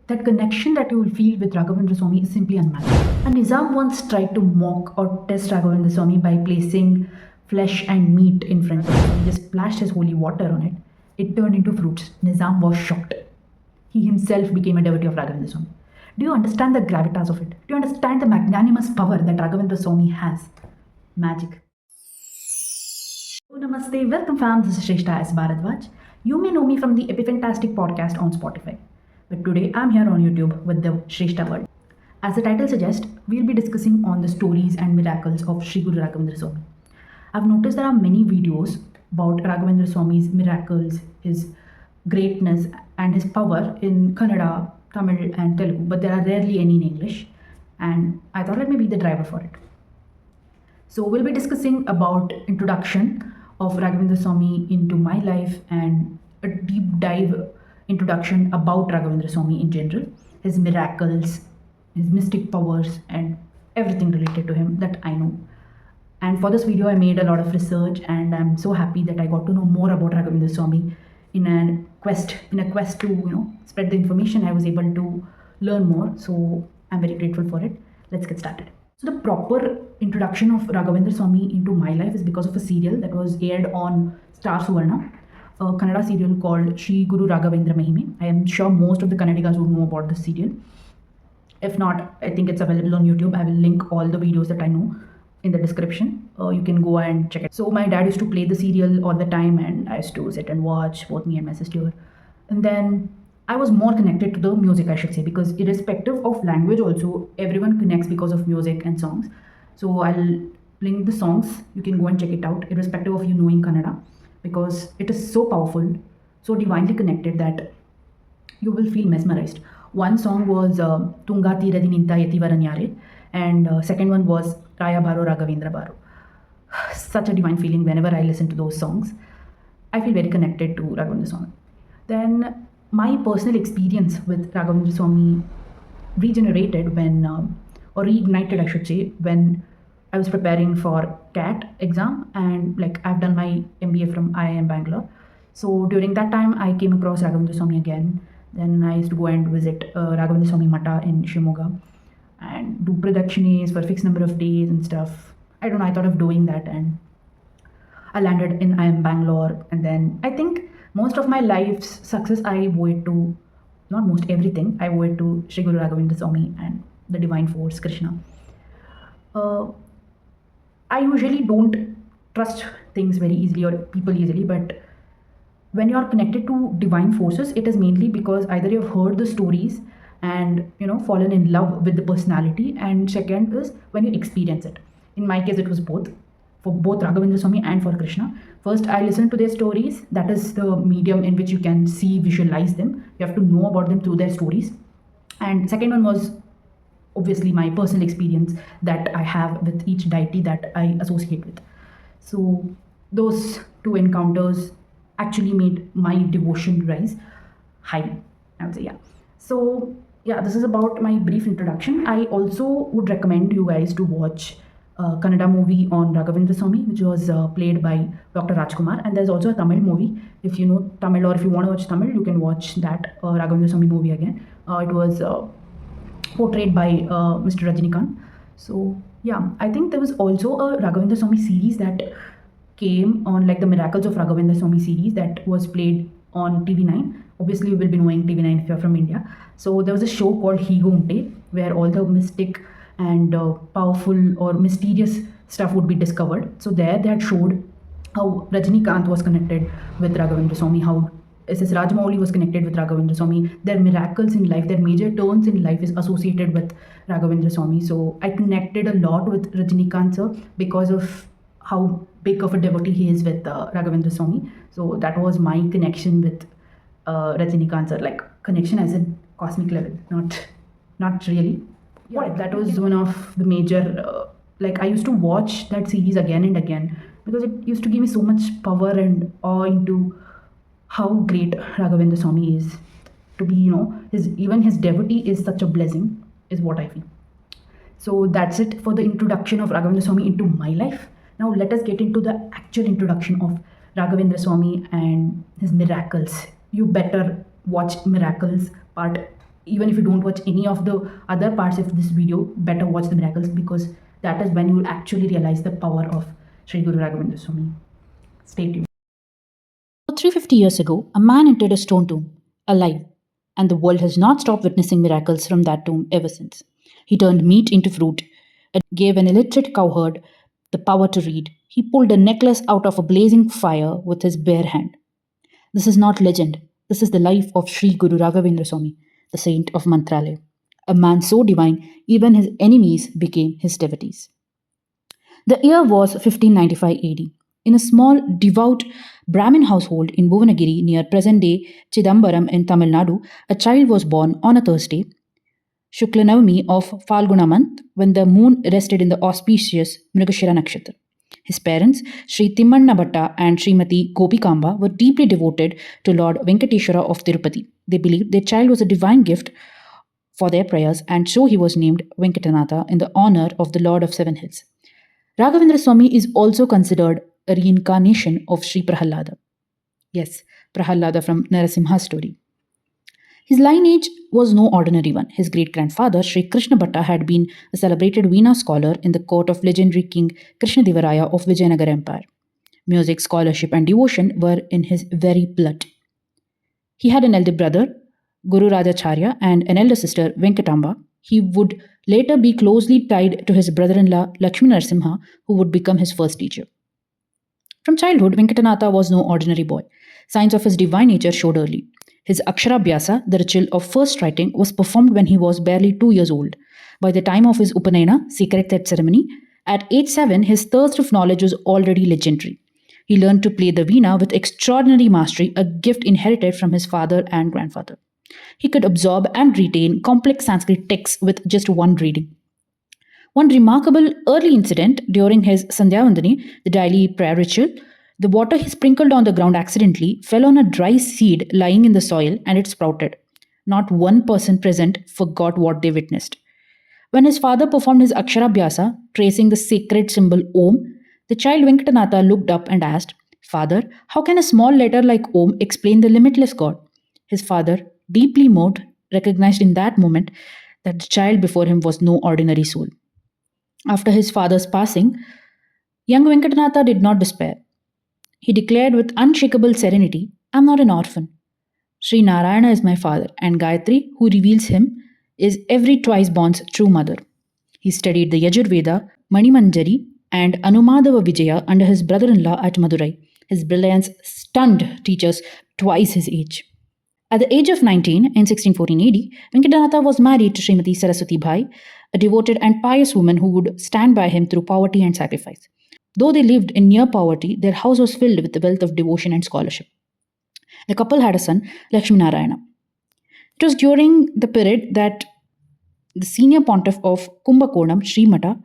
That connection that you will feel with Raghavendra Swamy is simply unmatched. And Nizam once tried to mock or test Raghavendra Swamy by placing flesh and meat in front of him. He just splashed his holy water on it. It turned into fruits. Nizam was shocked. He himself became a devotee of Raghavendra Swamy. Do you understand the gravitas of it? Do you understand the magnanimous power that Raghavendra Swamy has? Magic. Hello, namaste, welcome fam, this is Shree S. Bharadwaj. You may know me from the Epifantastic podcast on Spotify. But today I'm here on YouTube with the Shree world. As the title suggests, we'll be discussing on the stories and miracles of Sri Guru Raghavendra Swamy. I've noticed there are many videos about Raghavendra Swamy's miracles, his greatness and his power in Kannada, Tamil and Telugu, but there are rarely any in English, and I thought let me be the driver for it. So we'll be discussing about introduction of Raghavendra Swamy into my life and a deep dive introduction about Raghavendra Swamy in general, his miracles, his mystic powers and everything related to him that I know. And for this video I made a lot of research and I'm so happy that I got to know more about Raghavendra Swamy in a quest to spread the information. I was able to learn more, so I'm very grateful for it. Let's get started. So the proper introduction of Raghavendra Swamy into my life is because of a serial that was aired on Star Suvarna, a Kannada serial called Sri Guru Raghavendra Mahime. I am sure most of the Kannadigas would know about this serial. If not, I think it's available on YouTube. I will link all the videos that I know in the description. You can go and check it. So my dad used to play the serial all the time and I used to sit and watch, both me and my sister. And then I was more connected to the music, I should say, because irrespective of language also, everyone connects because of music and songs. So I'll link the songs. You can go and check it out, irrespective of you knowing Kannada, because it is so powerful, so divinely connected that you will feel mesmerized. One song was Tunga Tiradi Ninta Yativaranyare, and second one was Raya Baro Raghavendra Baro. Such a divine feeling whenever I listen to those songs. I feel very connected to Raghavendra Swamy. Then my personal experience with Raghavendra Swamy regenerated when, or reignited I should say, when I was preparing for CAT exam and I've done my MBA from IIM Bangalore. So during that time I came across Raghavendra Swamy again. Then I used to go and visit Raghavendra Swamy Mata in Shimoga and do pradakshines for a fixed number of days and stuff. I don't know, I thought of doing that and I landed in IIM Bangalore, and then I think most of my life's success I owe it to, not most, everything, I owe it to Sri Guru Raghavendra Swamy and the divine force, Krishna. I usually don't trust things very easily or people easily, but when you're connected to divine forces, it is mainly because either you've heard the stories and fallen in love with the personality, and second is when you experience it. In my case, it was both, for both Raghavendra Swamy and for Krishna. First, I listened to their stories. That is the medium in which you can see, visualize them. You have to know about them through their stories. And second one was obviously my personal experience that I have with each deity that I associate with. So those two encounters actually made my devotion rise high, I would say. So this is about my brief introduction. I also would recommend you guys to watch a Kannada movie on Raghavendra Swamy, which was played by Dr. Rajkumar, and there's also a Tamil movie. If you know Tamil or if you want to watch Tamil, you can watch that Raghavendra Swamy movie again. It was portrayed by Mr. Rajinikanth. So I think there was also a Raghavendra Swamy series that came on, like the Miracles of Raghavendra Swamy series that was played on TV9. Obviously you will be knowing TV9 if you're from India. So there was a show called Higo Unte where all the mystic and powerful or mysterious stuff would be discovered. So there they had showed how Rajinikanth was connected with Raghavendra Swamy, how SS Rajamouli was connected with Raghavendra Swamy. Their miracles in life, their major turns in life is associated with Raghavendra Swamy. So I connected a lot with Rajinikanth sir because of how big of a devotee he is with Raghavendra Swamy. So that was my connection with Rajinikanth sir, like connection as a cosmic level, not really. That was one of the major, I used to watch that series again and again because it used to give me so much power and awe into how great Raghavendra Swamy is. To be, his devotee is such a blessing, is what I feel. So that's it for the introduction of Raghavendra Swamy into my life. Now let us get into the actual introduction of Raghavendra Swamy and his miracles. You better watch Miracles part Even if you don't watch any of the other parts of this video, better watch the miracles, because that is when you will actually realize the power of Sri Guru Raghavendra Swamy. Stay tuned. 350 years ago, a man entered a stone tomb, alive, and the world has not stopped witnessing miracles from that tomb ever since. He turned meat into fruit, gave an illiterate cowherd the power to read. He pulled a necklace out of a blazing fire with his bare hand. This is not legend. This is the life of Sri Guru Raghavendra Swamy, the saint of Mantralaya. A man so divine, even his enemies became his devotees. The year was 1595 AD. In a small, devout Brahmin household in Bhuvanagiri near present day Chidambaram in Tamil Nadu, a child was born on a Thursday, Shukla Navami of Falguna month, when the moon rested in the auspicious Mrigashira Nakshatra. His parents, Sri Timmanna Bhatta and Srimati Gopikamba, were deeply devoted to Lord Venkateshwara of Tirupati. They believed their child was a divine gift for their prayers, and so he was named Venkatanatha in the honor of the Lord of Seven Hills. Raghavendra Swamy is also considered a reincarnation of Sri Prahalada. Yes, Prahalada from Narasimha's story. His lineage was no ordinary one. His great-grandfather, Sri Krishna Bhatta, had been a celebrated Veena scholar in the court of legendary King Krishnadevaraya of Vijayanagara Empire. Music, scholarship, and devotion were in his very blood. He had an elder brother, Guru Rajacharya, and an elder sister, Venkatamba. He would later be closely tied to his brother-in-law, Lakshmi Narasimha, who would become his first teacher. From childhood, Venkatanatha was no ordinary boy. Signs of his divine nature showed early. His Aksharabhyasa, the ritual of first writing, was performed when he was barely 2 years old. By the time of his Upanayana, sacred thread ceremony, at age 7, his thirst of knowledge was already legendary. He learned to play the veena with extraordinary mastery, a gift inherited from his father and grandfather. He could absorb and retain complex Sanskrit texts with just one reading. One remarkable early incident during his Sandhyavandani, the daily prayer ritual, the water he sprinkled on the ground accidentally fell on a dry seed lying in the soil and it sprouted. Not one person present forgot what they witnessed. When his father performed his Aksharabhyasa, tracing the sacred symbol Om, the child Venkatanatha looked up and asked, "Father, how can a small letter like Om explain the limitless God?" His father, deeply moved, recognized in that moment that the child before him was no ordinary soul. After his father's passing, young Venkatanatha did not despair. He declared with unshakable serenity, "I am not an orphan. Sri Narayana is my father, and Gayatri, who reveals him, is every twice born's true mother." He studied the Yajurveda, Manimanjari, and Anumadava Vijaya under his brother-in-law at Madurai. His brilliance stunned teachers twice his age. At the age of 19, in 1614 AD, Venkatanatha was married to Srimati Saraswati Bhai, a devoted and pious woman who would stand by him through poverty and sacrifice. Though they lived in near poverty, their house was filled with the wealth of devotion and scholarship. The couple had a son, Lakshmi Narayana. It was during the period that the senior pontiff of Kumbakonam, Sri Mata,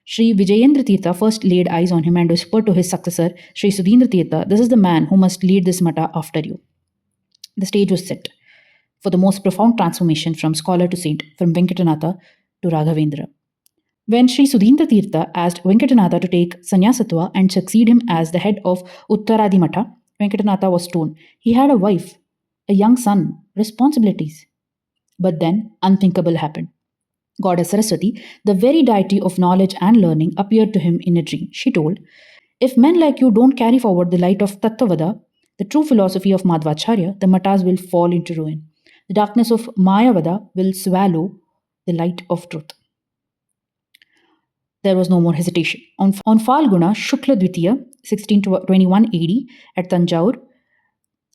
Sri Vijayendra Tirtha, first laid eyes on him and whispered to his successor, Sri Sudhindra Tirtha, "This is the man who must lead this Mata after you." The stage was set for the most profound transformation from scholar to saint, from Venkatanatha to Raghavendra. When Sri Sudhindra Tirtha asked Venkatanatha to take sannyasatva and succeed him as the head of Uttaradi Matha, Venkatanatha was torn. He had a wife, a young son, responsibilities. But then, unthinkable happened. Goddess Saraswati, the very deity of knowledge and learning, appeared to him in a dream. She told, "If men like you don't carry forward the light of Tattvada, the true philosophy of Madhvacharya, the Matas will fall into ruin. The darkness of Mayavada will swallow the light of truth." There was no more hesitation. On Falguna Shukla Dvitiya, 1621 AD, at Tanjore,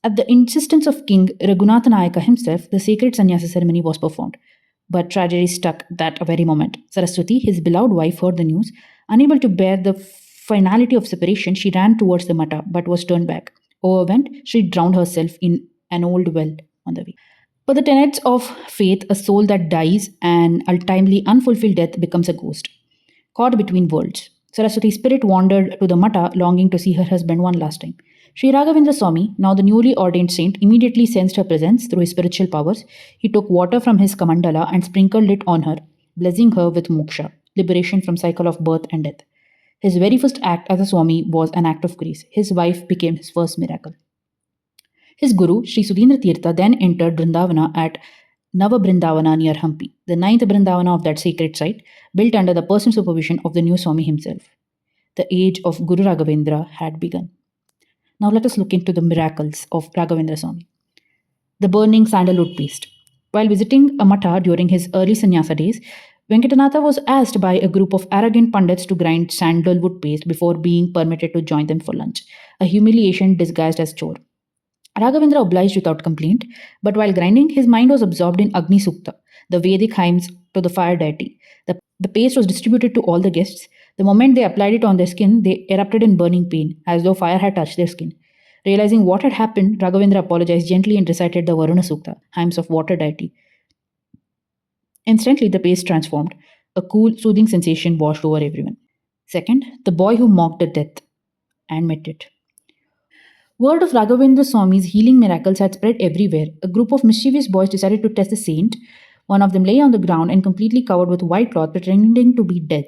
at the insistence of King Raghunatha Nayaka himself, the sacred sannyasa ceremony was performed. But tragedy struck that very moment. Saraswati, his beloved wife, heard the news. Unable to bear the finality of separation, she ran towards the Mata, but was turned back. Overwhelmed, she drowned herself in an old well on the way. But the tenets of faith, a soul that dies, and ultimately unfulfilled death becomes a ghost. Caught between worlds, Saraswati's spirit wandered to the Mata, longing to see her husband one last time. Sri Raghavendra Swamy, now the newly ordained saint, immediately sensed her presence through his spiritual powers. He took water from his Kamandala and sprinkled it on her, blessing her with moksha, liberation from cycle of birth and death. His very first act as a Swami was an act of grace. His wife became his first miracle. His guru, Sri Sudhindra Tirtha, then entered Vrindavana at Nava Brindavana near Hampi, the ninth Brindavana of that sacred site, built under the personal supervision of the new Swami himself. The age of Guru Raghavendra had begun. Now let us look into the miracles of Raghavendra Swamy. The burning sandalwood paste. While visiting a matha during his early sannyasa days, Venkatanatha was asked by a group of arrogant pandits to grind sandalwood paste before being permitted to join them for lunch, a humiliation disguised as chore. Raghavendra obliged without complaint, but while grinding, his mind was absorbed in Agni Sukta, the Vedic hymns to the fire deity. The paste was distributed to all the guests. The moment they applied it on their skin, they erupted in burning pain, as though fire had touched their skin. Realizing what had happened, Raghavendra apologized gently and recited the Varuna Sukta, hymns of water deity. Instantly, the paste transformed. A cool, soothing sensation washed over everyone. Second, the boy who mocked the death and met it. Word of Raghavendra Swamy's healing miracles had spread everywhere. A group of mischievous boys decided to test the saint. One of them lay on the ground and completely covered with white cloth, pretending to be dead.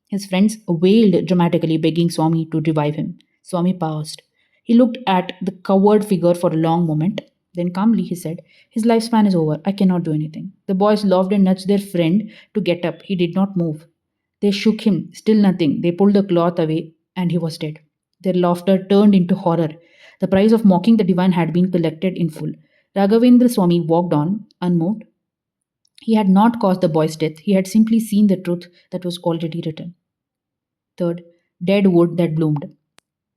His friends wailed dramatically, begging Swami to revive him. Swami paused. He looked at the covered figure for a long moment. Then calmly he said, "His lifespan is over. I cannot do anything." The boys laughed and nudged their friend to get up. He did not move. They shook him. Still nothing. They pulled the cloth away and he was dead. Their laughter turned into horror. The price of mocking the divine had been collected in full. Raghavendra Swamy walked on, unmoved. He had not caused the boy's death. He had simply seen the truth that was already written. Third, dead wood that bloomed.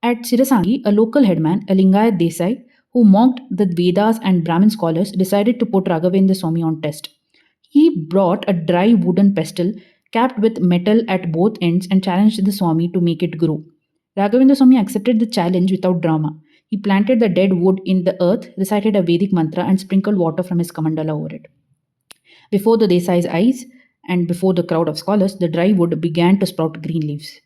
At Sirasangi, a local headman, a Lingayat Desai, who mocked the Vedas and Brahmin scholars, decided to put Raghavendra Swamy on test. He brought a dry wooden pestle capped with metal at both ends and challenged the Swami to make it grow. Raghavendra Swamy accepted the challenge without drama. He planted the dead wood in the earth, recited a Vedic mantra, and sprinkled water from his Kamandala over it. Before the Desai's eyes and before the crowd of scholars, the dry wood began to sprout green leaves.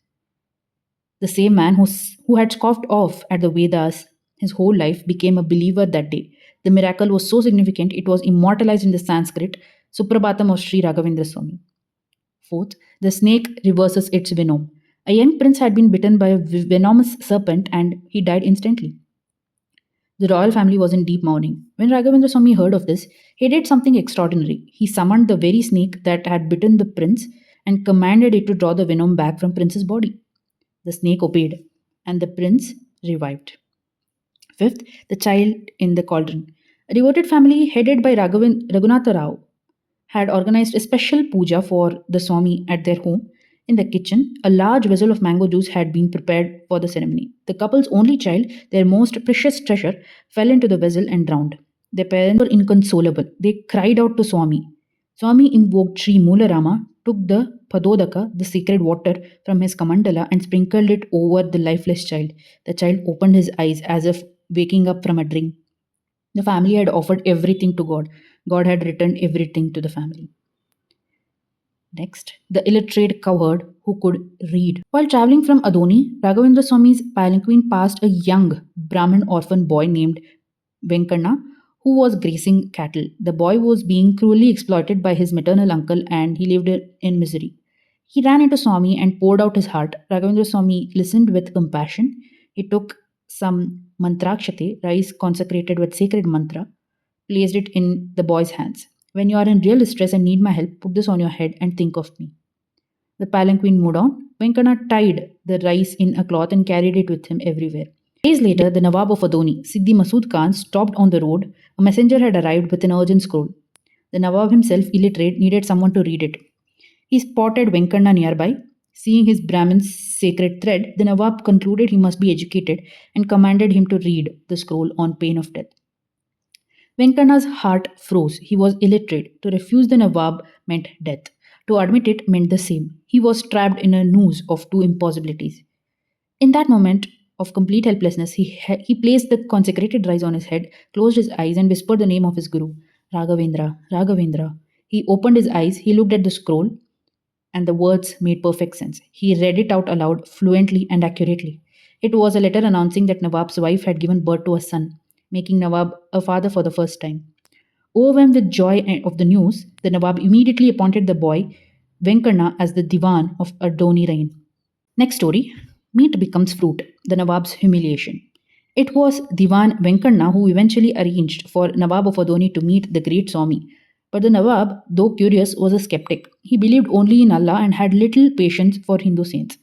The same man who had scoffed off at the Vedas his whole life became a believer that day. The miracle was so significant it was immortalized in the Sanskrit Suprabhatam of Sri Raghavendra Swamy. Fourth, the snake reverses its venom. A young prince had been bitten by a venomous serpent and he died instantly. The royal family was in deep mourning. When Raghavendra Swamy heard of this, he did something extraordinary. He summoned the very snake that had bitten the prince and commanded it to draw the venom back from prince's body. The snake obeyed, and the prince revived. Fifth, the child in the cauldron. A devoted family headed by Raghunatha Rao had organized a special puja for the Swami at their home. In the kitchen, a large vessel of mango juice had been prepared for the ceremony. The couple's only child, their most precious treasure, fell into the vessel and drowned. Their parents were inconsolable. They cried out to Swami. Swami invoked Sri Moolarama, took the Padodaka, the sacred water, from his Kamandala and sprinkled it over the lifeless child. The child opened his eyes as if waking up from a dream. The family had offered everything to God. God had returned everything to the family. Next, the illiterate cowherd who could read. While traveling from Adoni, Raghavendra Swamy's palanquin passed a young Brahmin orphan boy named Venkanna who was grazing cattle. The boy was being cruelly exploited by his maternal uncle and he lived in misery. He ran into Swami and poured out his heart. Raghavendra Swamy listened with compassion. He took some mantrakshate, rice consecrated with sacred mantra, placed it in the boy's hands. "When you are in real distress and need my help, put this on your head and think of me." The palanquin moved on. Venkana tied the rice in a cloth and carried it with him everywhere. Days later, the Nawab of Adoni, Siddhi Masood Khan, stopped on the road. A messenger had arrived with an urgent scroll. The Nawab himself, illiterate, needed someone to read it. He spotted Venkanna nearby. Seeing his Brahmin's sacred thread, the Nawab concluded he must be educated and commanded him to read the scroll on pain of death. Venkanna's heart froze. He was illiterate. To refuse the Nawab meant death. To admit it meant the same. He was trapped in a noose of two impossibilities. In that moment of complete helplessness, he placed the consecrated rice on his head, closed his eyes, and whispered the name of his guru, Raghavendra, Raghavendra. He opened his eyes, he looked at the scroll, and the words made perfect sense. He read it out aloud, fluently and accurately. It was a letter announcing that Nawab's wife had given birth to a son, making Nawab a father for the first time. Overwhelmed with joy of the news, the Nawab immediately appointed the boy Venkanna as the Diwan of Adoni reign. Next story, meat becomes fruit, the Nawab's humiliation. It was Diwan Venkanna who eventually arranged for Nawab of Adoni to meet the great Swami, But the Nawab, though curious, was a skeptic. He believed only in Allah and had little patience for Hindu saints.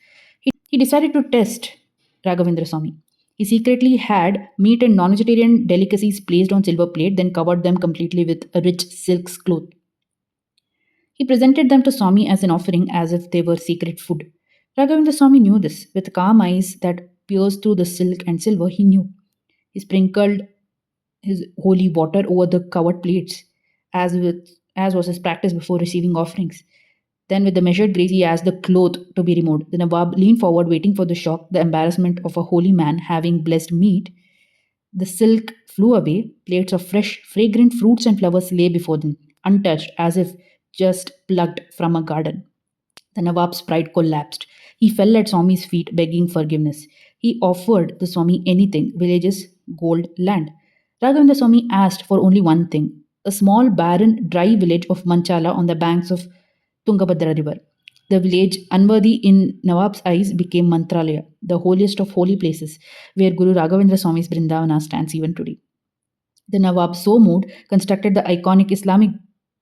He decided to test Raghavendra Swamy. He secretly had meat and non-vegetarian delicacies placed on silver plate, then covered them completely with a rich silk cloth. He presented them to Swami as an offering as if they were secret food. Raghavendra Swamy knew this. With calm eyes that pierced through the silk and silver, he knew. He sprinkled his holy water over the covered plates, as was his practice before receiving offerings. Then, with the measured grace, he asked the cloth to be removed. The Nawab leaned forward, waiting for the shock, the embarrassment of a holy man having blessed meat. The silk flew away. Plates of fresh, fragrant fruits and flowers lay before them, untouched, as if just plucked from a garden. The Nawab's pride collapsed. He fell at Swami's feet, begging forgiveness. He offered the Swami anything: villages, gold, land. Raghavendra Swami asked for only one thing: a small, barren, dry village of Manchala on the banks of Tungabhadra River. The village, unworthy in Nawab's eyes, became Mantralaya, the holiest of holy places, where Guru Raghavendra Swami's Brindavana stands even today. The Nawab, so moved, constructed the iconic Islamic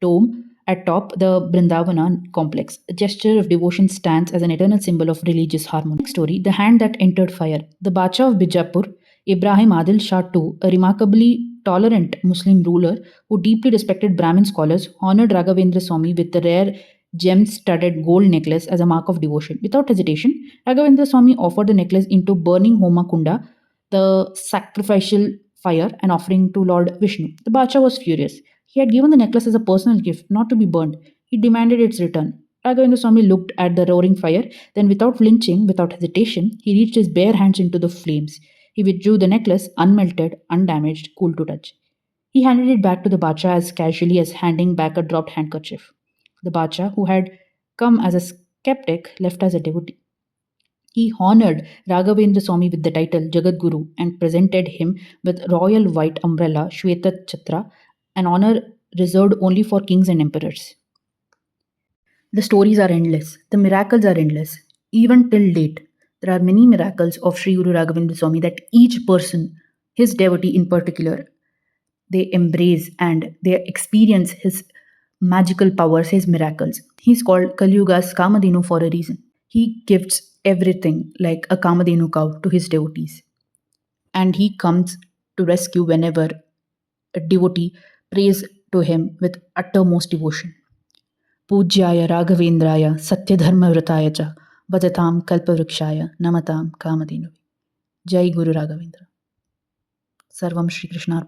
dome atop the Brindavana complex. A gesture of devotion stands as an eternal symbol of religious harmony. Next story: The Hand That Entered Fire. The Bacha of Bijapur, Ibrahim Adil Shah II, a remarkably tolerant Muslim ruler who deeply respected Brahmin scholars, honored Raghavendra Swamy with the rare gem-studded gold necklace as a mark of devotion. Without hesitation, Raghavendra Swamy offered the necklace into burning Homa Kunda, the sacrificial fire, an offering to Lord Vishnu. The Bacha was furious. He had given the necklace as a personal gift, not to be burned. He demanded its return. Raghavendra Swamy looked at the roaring fire, then without flinching, without hesitation, he reached his bare hands into the flames. He withdrew the necklace, unmelted, undamaged, cool to touch. He handed it back to the Bacha as casually as handing back a dropped handkerchief. The Bacha, who had come as a skeptic, left as a devotee. He honored Raghavendra Swamy with the title Jagadguru and presented him with royal white umbrella Shweta Chatra, an honor reserved only for kings and emperors. The stories are endless. The miracles are endless. Even till date, there are many miracles of Sri Guru Raghavendra Swamy that each person, his devotee in particular, they embrace and they experience his magical powers, his miracles. He's called Kaliyuga's Kamadenu for a reason. He gives everything like a Kamadenu cow to his devotees. And he comes to rescue whenever a devotee prays to him with uttermost devotion. Pujyaya Raghavendraya Satyadharma Vrataya cha Bhajatam Kalpavrikshaya Namatam Kamadenu. Jai Guru Raghavendra. Sarvam Shri Krishna.